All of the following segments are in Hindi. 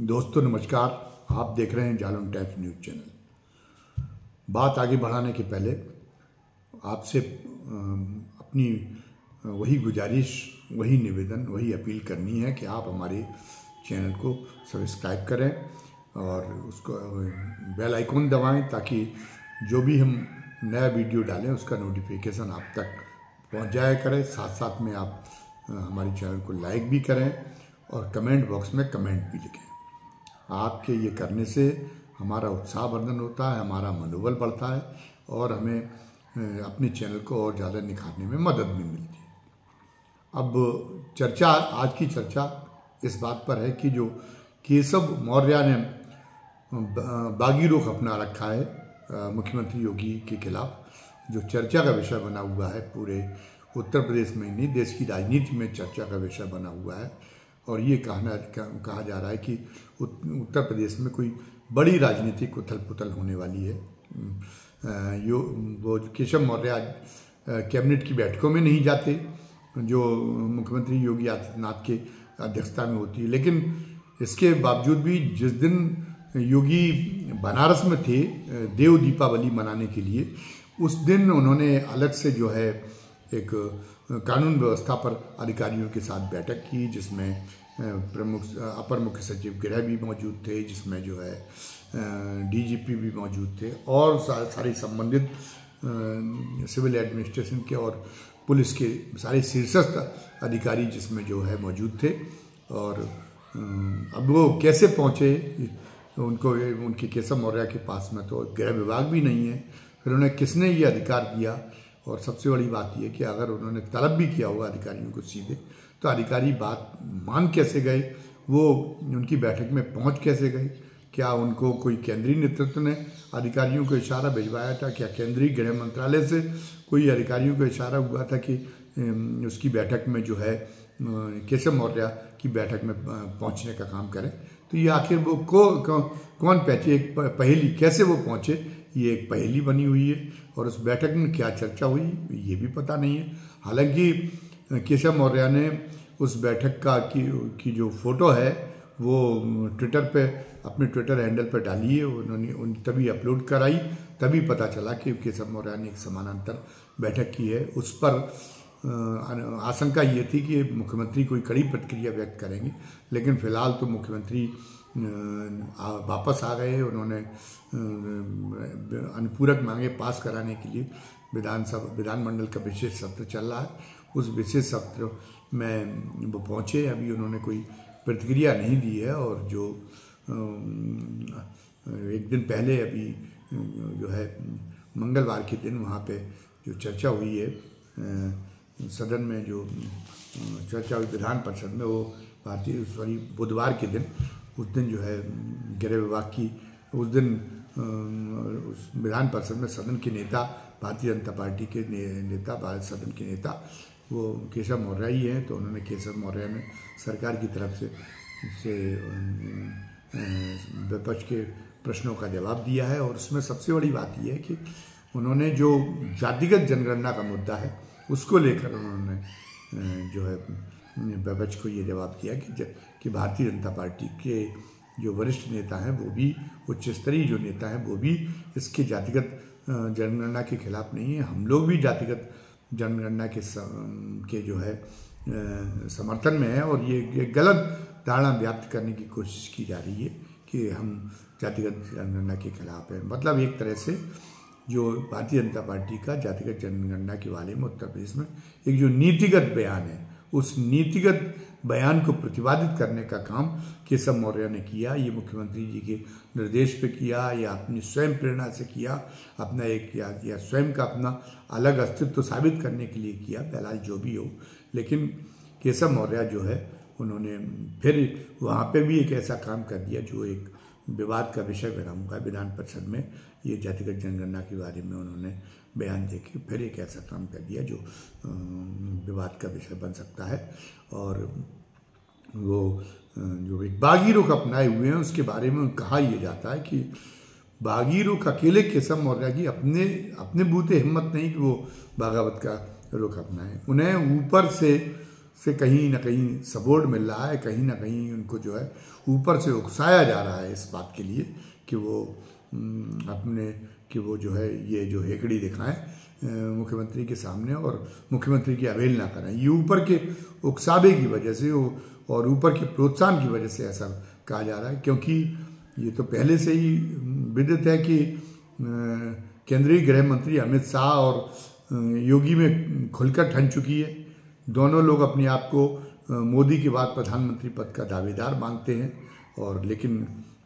दोस्तों नमस्कार। आप देख रहे हैं जालौन टाइम्स न्यूज़ चैनल। बात आगे बढ़ाने के पहले आपसे अपनी वही गुजारिश, वही निवेदन, वही अपील करनी है कि आप हमारे चैनल को सब्सक्राइब करें और उसको बेल आइकॉन दबाएं ताकि जो भी हम नया वीडियो डालें उसका नोटिफिकेशन आप तक पहुंच जाया करे। साथ साथ में आप हमारे चैनल को लाइक भी करें और कमेंट बॉक्स में कमेंट भी लिखें। आपके ये करने से हमारा उत्साहवर्धन होता है, हमारा मनोबल बढ़ता है और हमें अपने चैनल को और ज़्यादा निखारने में मदद भी मिलती है। अब आज की चर्चा इस बात पर है कि जो केशव मौर्य ने बागी रुख अपना रखा है मुख्यमंत्री योगी के खिलाफ, जो चर्चा का विषय बना हुआ है, पूरे उत्तर प्रदेश में नहीं देश की राजनीति में चर्चा का विषय बना हुआ है। और ये कहा जा रहा है कि उत्तर प्रदेश में कोई बड़ी राजनीतिक उथल पुथल होने वाली है। वो केशव मौर्य आज कैबिनेट की बैठकों में नहीं जाते जो मुख्यमंत्री योगी आदित्यनाथ के अध्यक्षता में होती है, लेकिन इसके बावजूद भी जिस दिन योगी बनारस में थे देव दीपावली मनाने के लिए, उस दिन उन्होंने अलग से जो है एक कानून व्यवस्था पर अधिकारियों के साथ बैठक की, जिसमें अपर मुख्य सचिव गृह भी मौजूद थे, जिसमें जो है डीजीपी भी मौजूद थे और सारे संबंधित सिविल एडमिनिस्ट्रेशन के और पुलिस के सारे शीर्षस्थ अधिकारी जिसमें जो है मौजूद थे। और अब वो कैसे पहुँचे उनके केशव मौर्य के पास में तो गृह विभाग भी नहीं है, फिर उन्हें किसने ये अधिकार दिया। और सबसे बड़ी बात यह कि अगर उन्होंने तलब भी किया होगा अधिकारियों को सीधे, तो अधिकारी बात मान कैसे गए, वो उनकी बैठक में पहुंच कैसे गए? क्या उनको कोई केंद्रीय नेतृत्व ने अधिकारियों को इशारा भिजवाया था? क्या केंद्रीय गृह मंत्रालय से कोई अधिकारियों को इशारा हुआ था कि उसकी बैठक में जो है केशव मौर्य की बैठक में पहुंचने का काम करें? तो ये आखिर वो कौन पहुंचे, एक पहेली, कैसे वो पहुंचे, ये एक पहेली बनी हुई है। और उस बैठक में क्या चर्चा हुई ये भी पता नहीं है। हालांकि केशव मौर्य ने उस बैठक की जो फोटो है वो ट्विटर पे, अपने ट्विटर हैंडल पर डाली है, उन्होंने तभी अपलोड कराई, तभी पता चला कि केशव मौर्य ने एक समानांतर बैठक की है। उस पर आशंका ये थी कि मुख्यमंत्री कोई कड़ी प्रतिक्रिया व्यक्त करेंगे, लेकिन फिलहाल तो मुख्यमंत्री वापस आ गए। उन्होंने अनुपूरक मांगे पास कराने के लिए विधानमंडल का विशेष सत्र चल रहा है, उस विशेष सत्र में वो पहुँचे। अभी उन्होंने कोई प्रतिक्रिया नहीं दी है। और जो एक दिन पहले अभी जो है मंगलवार के दिन वहाँ पे जो चर्चा हुई है सदन में, जो चर्चा हुई विधान परिषद में, वो बुधवार के दिन, उस दिन जो है गृह विभाग की, उस दिन उस विधान परिषद में सदन के नेता, भारतीय जनता पार्टी के नेता, सदन के नेता वो केशव मौर्य ही हैं। तो उन्होंने केशव मौर्य ने सरकार की तरफ से विपक्ष के प्रश्नों का जवाब दिया है। और उसमें सबसे बड़ी बात यह है कि उन्होंने जो जातिगत जनगणना का मुद्दा है उसको लेकर उन्होंने जो है विपक्ष को ये जवाब दिया कि भारतीय जनता पार्टी के जो वरिष्ठ नेता हैं, वो भी उच्च स्तरीय जो नेता हैं, वो भी इसके जातिगत जनगणना के खिलाफ नहीं है। हम लोग भी जातिगत जनगणना के जो है समर्थन में है। और ये गलत धारणा व्याप्त करने की कोशिश की जा रही है कि हम जातिगत जनगणना के खिलाफ है। मतलब एक तरह से जो भारतीय जनता पार्टी का जातिगत जनगणना के बारे में उत्तर प्रदेश में एक जो नीतिगत बयान है, उस नीतिगत बयान को प्रतिपादित करने का काम केशव मौर्य ने किया। ये मुख्यमंत्री जी के निर्देश पे किया या अपनी स्वयं प्रेरणा से किया, अपना एक या स्वयं का अपना अलग अस्तित्व साबित करने के लिए किया, फिलहाल जो भी हो। लेकिन केशव मौर्य जो है उन्होंने फिर वहाँ पे भी एक ऐसा काम कर दिया जो एक विवाद का विषय बना हुआ है विधान परिषद में। ये जातिगत जनगणना के बारे में उन्होंने बयान देके फिर एक ऐसा काम कर दिया जो विवाद का विषय बन सकता है। और वो जो एक बागी रुख अपनाए हुए हैं उसके बारे में कहा यह जाता है कि बागी रुख अकेले केशव मौर्य की अपने बूते हिम्मत नहीं कि वो बगावत का रुख अपनाए। उन्हें ऊपर से से कहीं ना कहीं सपोर्ट मिल रहा है, कहीं ना कहीं उनको जो है ऊपर से उकसाया जा रहा है इस बात के लिए कि वो जो है ये जो हेकड़ी दिखाएं मुख्यमंत्री के सामने और मुख्यमंत्री की अवहेलना करें। ये ऊपर के उकसावे की वजह से और ऊपर के प्रोत्साहन की वजह से ऐसा कहा जा रहा है, क्योंकि ये तो पहले से ही विदित है कि केंद्रीय गृह मंत्री अमित शाह और योगी में खुलकर ठन चुकी है। दोनों लोग अपने आप को मोदी के बाद प्रधानमंत्री पद का दावेदार मानते हैं, और लेकिन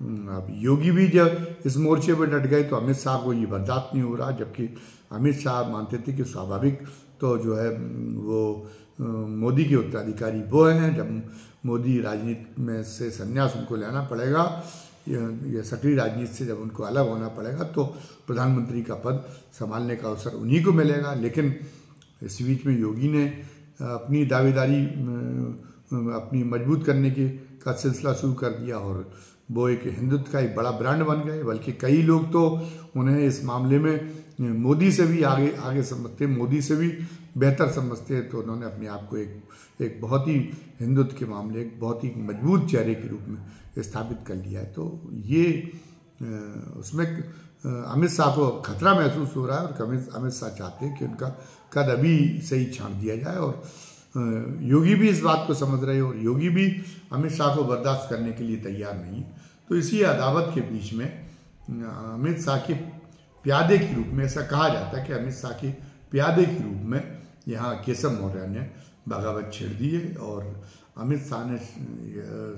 अब योगी भी जब इस मोर्चे पर डट गए तो अमित शाह को ये बर्दाश्त नहीं हो रहा, जबकि अमित शाह मानते थे कि स्वाभाविक तो जो है वो मोदी के उत्तराधिकारी वो हैं। जब मोदी राजनीति में से संन्यास उनको लेना पड़ेगा या सक्रिय राजनीति से जब उनको अलग होना पड़ेगा तो प्रधानमंत्री का पद संभालने का अवसर उन्हीं को मिलेगा। लेकिन इस बीच में योगी ने अपनी दावेदारी अपनी मजबूत करने का सिलसिला शुरू कर दिया और वो एक हिंदुत्व का एक बड़ा ब्रांड बन गए। बल्कि कई लोग तो उन्हें इस मामले में मोदी से भी आगे समझते, मोदी से भी बेहतर समझते हैं। तो उन्होंने अपने आप को एक बहुत ही हिंदुत्व के मामले एक बहुत ही मजबूत चेहरे के रूप में स्थापित कर लिया है। तो ये उसमें अमित शाह को खतरा महसूस हो रहा है और अमित शाह चाहते हैं कि उनका कद अभी से ही छांट दिया जाए, और योगी भी इस बात को समझ रहे हैं और योगी भी अमित शाह को बर्दाश्त करने के लिए तैयार नहीं। तो इसी अदावत के बीच में अमित शाह के प्यादे के रूप में ऐसा कहा जाता है कि अमित शाह के प्यादे के रूप में यहाँ केशव मौर्य ने बगावत छेड़ दी है, और अमित शाह ने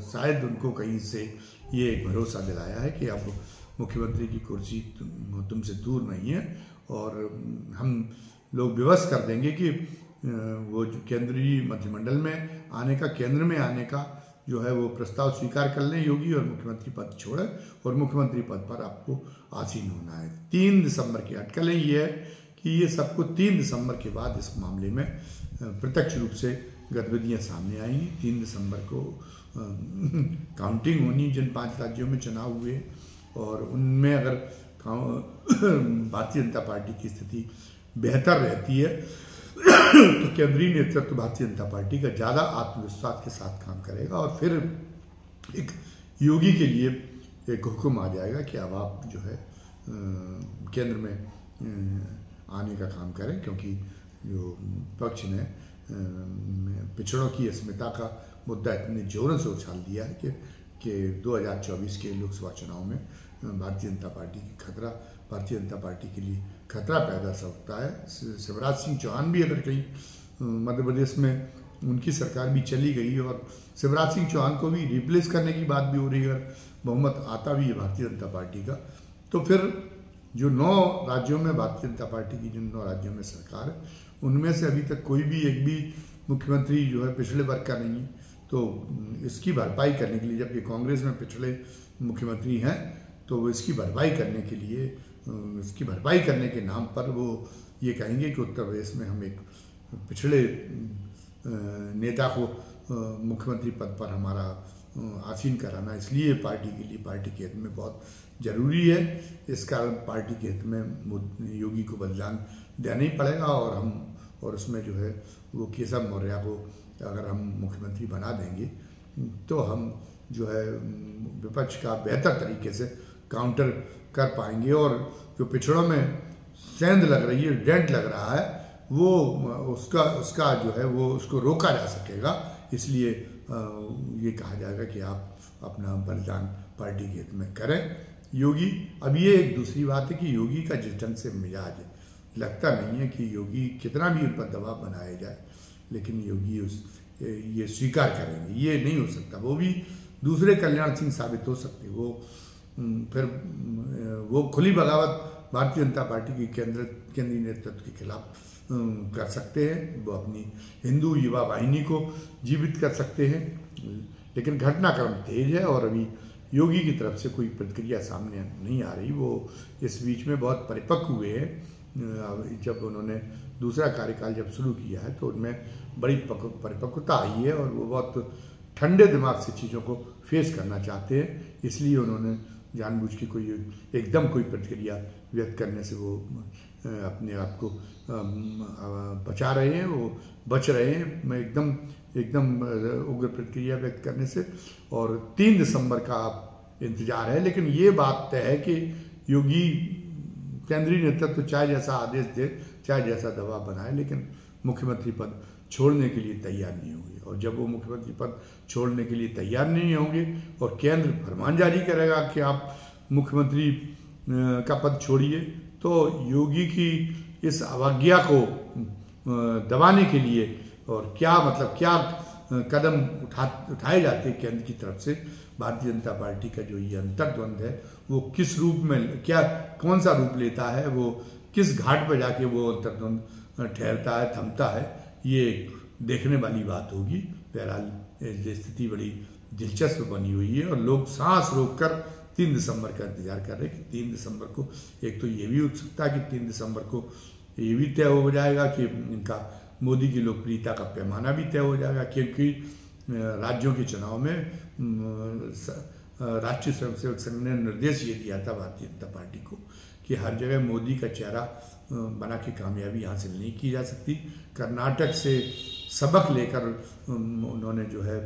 शायद उनको कहीं से ये एक भरोसा दिलाया है कि अब मुख्यमंत्री की कुर्सी तुमसे दूर नहीं है और हम लोग विवश कर देंगे कि वो जो केंद्रीय मंत्रिमंडल में आने का, केंद्र में आने का जो है वो प्रस्ताव स्वीकार कर लें योगी और मुख्यमंत्री पद छोड़े और मुख्यमंत्री पद पर आपको आसीन होना है। 3 दिसंबर की अटकलें ये है कि ये सबको 3 दिसंबर के बाद इस मामले में प्रत्यक्ष रूप से गतिविधियां सामने आएंगी। 3 दिसंबर को काउंटिंग होनी जिन 5 राज्यों में चुनाव हुए, और उनमें अगर भारतीय जनता पार्टी की स्थिति बेहतर रहती है तो केंद्रीय नेतृत्व भारतीय जनता पार्टी का ज़्यादा आत्मविश्वास के साथ काम करेगा और फिर एक योगी के लिए एक हुक्म आ जाएगा कि अब आप जो है केंद्र में आने का काम करें, क्योंकि जो पक्ष ने पिछड़ों की अस्मिता का मुद्दा इतने जोरों से उछाल दिया है कि 2024 के लोकसभा चुनाव में भारतीय जनता पार्टी के लिए खतरा पैदा सकता है। शिवराज सिंह चौहान भी अगर कहीं मध्य प्रदेश में उनकी सरकार भी चली गई और शिवराज सिंह चौहान को भी रिप्लेस करने की बात भी हो रही है, अगर बहुमत आता भी है भारतीय जनता पार्टी का, तो फिर जो 9 राज्यों में भारतीय जनता पार्टी की जिन 9 राज्यों में सरकार है उनमें से अभी तक कोई भी एक भी मुख्यमंत्री जो है पिछड़े वर्ग का नहीं। तो इसकी भरपाई करने के लिए, जबकि कांग्रेस में पिछड़े मुख्यमंत्री हैं, तो वो इसकी भरपाई करने के लिए, इसकी भरपाई करने के नाम पर वो ये कहेंगे कि उत्तर प्रदेश में हम एक पिछड़े नेता को मुख्यमंत्री पद पर हमारा आसीन कराना इसलिए पार्टी के लिए, पार्टी के हित में बहुत जरूरी है। इस कारण पार्टी के हित में योगी को बलिदान देना ही पड़ेगा और उसमें जो है वो केशव मौर्य को अगर हम मुख्यमंत्री बना देंगे तो हम जो है विपक्ष का बेहतर तरीके से काउंटर कर पाएंगे, और जो पिछड़ों में सेंध लग रही है, डेंट लग रहा है, वो उसका जो है वो उसको रोका जा सकेगा। इसलिए ये कहा जाएगा कि आप अपना बलिदान पार्टी के हित में करें। योगी, अब ये एक दूसरी बात है कि योगी का जिस ढंग से मिजाज है, लगता नहीं है कि योगी कितना भी उन पर दबाव बनाया जाए लेकिन योगी ये स्वीकार करेंगे, ये नहीं हो सकता। वो भी दूसरे कल्याण सिंह साबित हो सकते, वो फिर वो खुली बगावत भारतीय जनता पार्टी की केंद्रीय नेतृत्व के खिलाफ कर सकते हैं, वो अपनी हिंदू युवा वाहिनी को जीवित कर सकते हैं। लेकिन घटनाक्रम तेज है और अभी योगी की तरफ से कोई प्रतिक्रिया सामने नहीं आ रही। वो इस बीच में बहुत परिपक्व हुए हैं। जब उन्होंने दूसरा कार्यकाल जब शुरू किया है तो उनमें बड़ी परिपक्वता आई है और वो बहुत ठंडे दिमाग से चीज़ों को फेस करना चाहते हैं। इसलिए उन्होंने जानबूझ के एकदम कोई प्रतिक्रिया व्यक्त करने से वो अपने आप को बचा रहे हैं, वो बच रहे हैं। मैं एकदम एकदम उग्र प्रतिक्रिया व्यक्त करने से। और 3 दिसंबर का आप इंतजार है। लेकिन ये बात तय है कि योगी केंद्रीय नेतृत्व चाहे जैसा आदेश दे, चाहे जैसा दबाव बनाए, लेकिन मुख्यमंत्री पद छोड़ने के लिए तैयार नहीं होंगे। और जब वो मुख्यमंत्री पद छोड़ने के लिए तैयार नहीं होंगे और केंद्र फरमान जारी करेगा कि आप मुख्यमंत्री का पद छोड़िए, तो योगी की इस अवज्ञा को दबाने के लिए और क्या कदम उठाए जाते हैं केंद्र की तरफ से, भारतीय जनता पार्टी का जो ये अंतर्द्वंद है वो किस रूप में, कौन सा रूप लेता है, वो किस घाट पर जाके वो अंतर्द्वंद ठहरता है, थमता है, ये देखने वाली बात होगी। बहरहाल स्थिति बड़ी दिलचस्प बनी हुई है और लोग सांस रोककर 3 दिसंबर का इंतजार कर रहे हैं कि 3 दिसंबर को, एक तो ये भी उत्सुकता है कि 3 दिसंबर को ये भी तय हो जाएगा कि इनका मोदी की लोकप्रियता का पैमाना भी तय हो जाएगा, क्योंकि राज्यों के चुनाव में राष्ट्रीय स्वयंसेवक संघ ने निर्देश ये दिया था भारतीय जनता पार्टी को कि हर जगह मोदी का चेहरा बना के कामयाबी हासिल नहीं की जा सकती। कर्नाटक से सबक लेकर उन्होंने जो है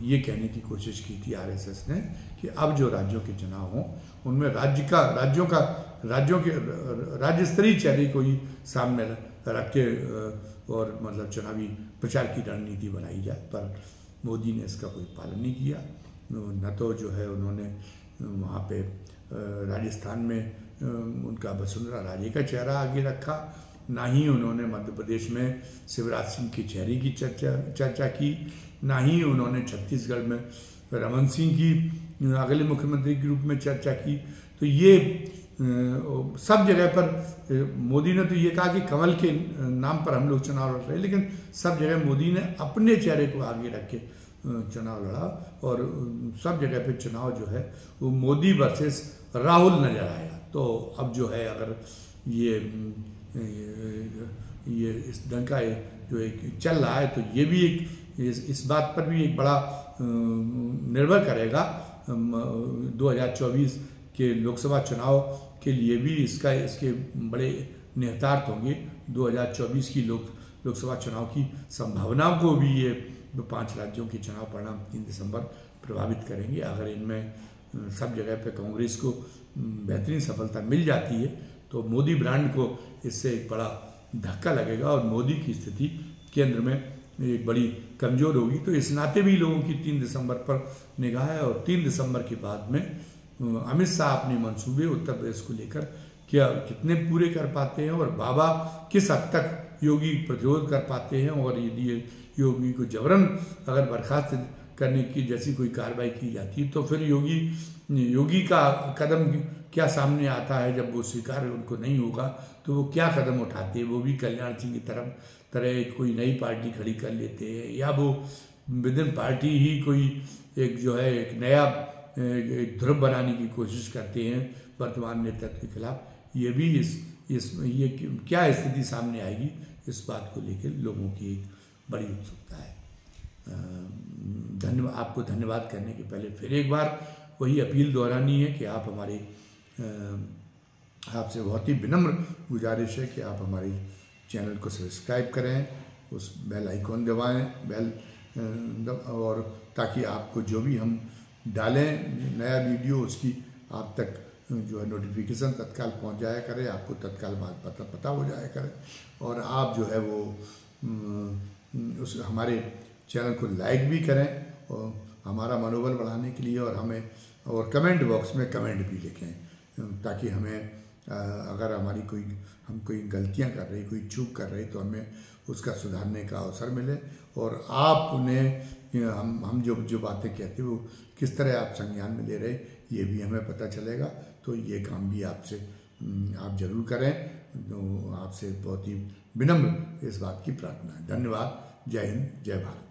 ये कहने की कोशिश की थी आरएसएस ने कि अब जो राज्यों के चुनाव हों उनमें राज्य स्तरीय चेहरे को ही सामने रख के और मतलब चुनावी प्रचार की रणनीति बनाई जाए। पर मोदी ने इसका कोई पालन नहीं किया। न तो जो है उन्होंने वहाँ पे राजस्थान में उनका वसुंधरा राजे का चेहरा आगे रखा, ना ही उन्होंने मध्य प्रदेश में शिवराज सिंह के चेहरे की चर्चा की, ना ही उन्होंने छत्तीसगढ़ में रमन सिंह की अगले मुख्यमंत्री के रूप में चर्चा की। तो ये सब जगह पर मोदी ने तो ये कहा कि कमल के नाम पर हम लोग चुनाव लड़ रहे हैं, लेकिन सब जगह मोदी ने अपने चेहरे को आगे रख के चुनाव लड़ा और सब जगह पे चुनाव जो है वो मोदी वर्सेस राहुल नजर आया। तो अब जो है अगर ये इस ढंग का जो एक चल रहा है तो ये भी एक इस बात पर भी एक बड़ा निर्भर करेगा 2024 के लोकसभा चुनाव के लिए भी इसके बड़े निहितार्थ होंगे। 2024 की लोकसभा चुनाव की संभावनाओं को भी ये 5 राज्यों के चुनाव परिणाम 3 दिसंबर प्रभावित करेंगे। अगर इनमें सब जगह पे कांग्रेस को बेहतरीन सफलता मिल जाती है तो मोदी ब्रांड को इससे एक बड़ा धक्का लगेगा और मोदी की स्थिति केंद्र में एक बड़ी कमजोर होगी। तो इस नाते भी लोगों की 3 दिसंबर पर निगाह है और 3 दिसंबर के बाद में अमित शाह अपने मंसूबे उत्तर प्रदेश को लेकर कितने पूरे कर पाते हैं और बाबा किस हद तक योगी प्रतिरोध कर पाते हैं, और यदि योगी को जबरन अगर बर्खास्त करने की जैसी कोई कार्रवाई की जाती है तो फिर योगी का कदम क्या सामने आता है। जब वो स्वीकार उनको नहीं होगा तो वो क्या कदम उठाते हैं, वो भी कल्याण सिंह की तरह कोई नई पार्टी खड़ी कर लेते हैं या वो विद इन पार्टी ही कोई एक जो है एक नया एक ध्रुव बनाने की कोशिश करते हैं वर्तमान नेतृत्व के खिलाफ। ये भी ये क्या स्थिति सामने आएगी, इस बात को लेकर लोगों की एक बड़ी उत्सुकता है। आपको धन्यवाद करने के पहले फिर एक बार वही अपील दोहरानी है कि आप हमारे आपसे बहुत ही विनम्र गुजारिश है कि आप हमारे चैनल को सब्सक्राइब करें, उस बेल आइकॉन दबाएं और ताकि आपको जो भी हम डालें नया वीडियो उसकी आप तक जो है नोटिफिकेशन तत्काल पहुंच जाया करे, आपको तत्काल बात पता हो जाया करे और आप जो है वो उस हमारे चैनल को लाइक भी करें और हमारा मनोबल बढ़ाने के लिए, और हमें और कमेंट बॉक्स में कमेंट भी लिखें ताकि हमें अगर हम कोई गलतियां कर रहे, कोई चूक कर रहे तो हमें उसका सुधारने का अवसर मिले और आप उन्हें हम जो बातें कहते हैं वो किस तरह आप संज्ञान में ले रहे ये भी हमें पता चलेगा। तो ये काम भी आपसे आप जरूर करें। तो आपसे बहुत ही विनम्र इस बात की प्रार्थना है। धन्यवाद। जय हिंद, जय भारत।